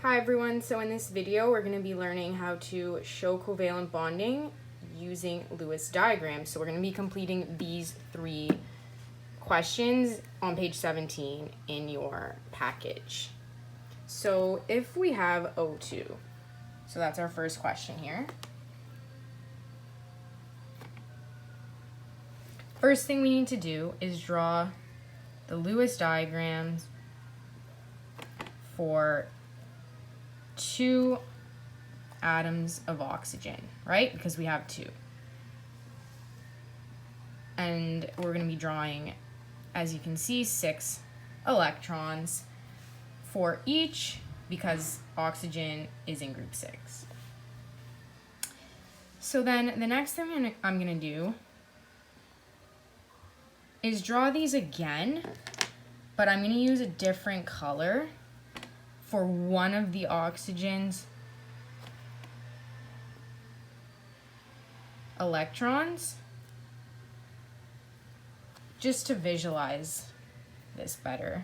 Hi everyone, so in this video we're going to be learning how to show covalent bonding using Lewis diagrams. So we're going to be completing these 3 questions on page 17 in your package. So if we have O2, so that's our first question here. First thing we need to do is draw the Lewis diagrams for 2 atoms of oxygen, right? Because we have 2. And we're going to be drawing, as you can see, 6 electrons for each because oxygen is in group 6. So then the next thing I'm going to do is draw these again, but I'm going to use a different color for one of the oxygen's electrons, just to visualize this better.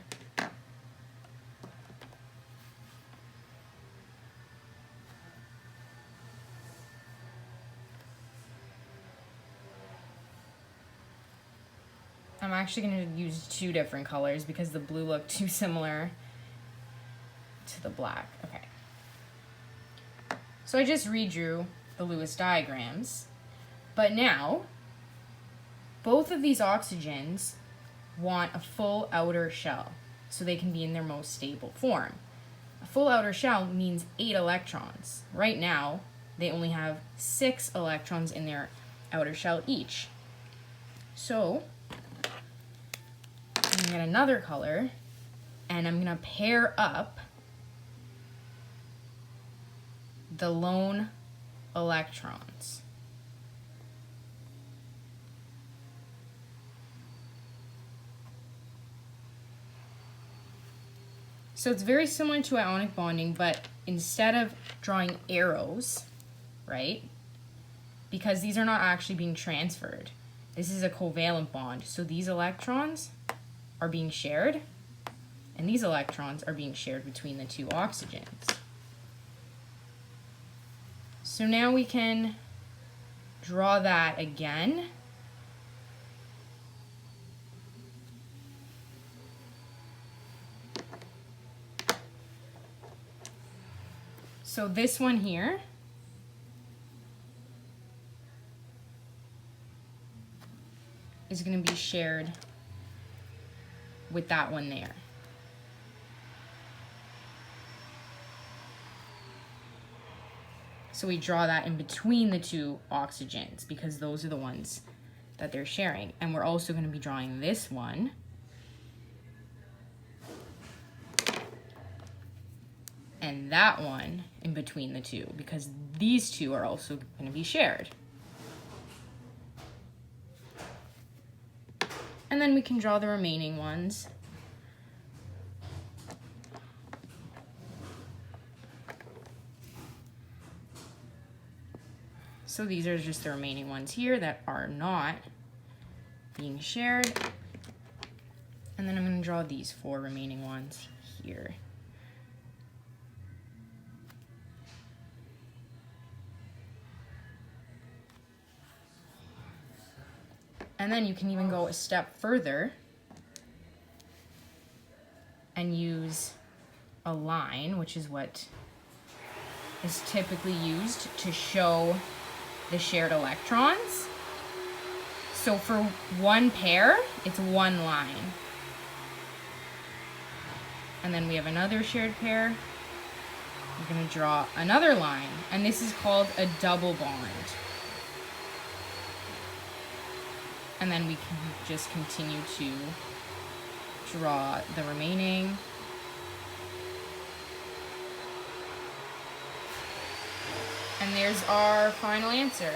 I'm actually going to use 2 different colors because the blue looked too similar to the black. Okay. So I just redrew the Lewis diagrams, but now both of these oxygens want a full outer shell so they can be in their most stable form. A full outer shell means 8 electrons. Right now, they only have 6 electrons in their outer shell each. So I'm gonna get another color and I'm gonna pair up the lone electrons. So it's very similar to ionic bonding, but instead of drawing arrows, right, because these are not actually being transferred, this is a covalent bond. So these electrons are being shared, and these electrons are being shared between the 2 oxygens. So now we can draw that again. So this one here is going to be shared with that one there. So we draw that in between the 2 oxygens because those are the ones that they're sharing. And we're also going to be drawing this one and that one in between the 2 because these 2 are also going to be shared. And then we can draw the remaining ones. So these are just the remaining ones here that are not being shared. And then I'm going to draw these 4 remaining ones here. And then you can even go a step further and use a line, which is what is typically used to show the shared electrons. So for one pair, it's one line. And then we have another shared pair. We're going to draw another line, and this is called a double bond. And then we can just continue to draw the remaining. And there's our final answer.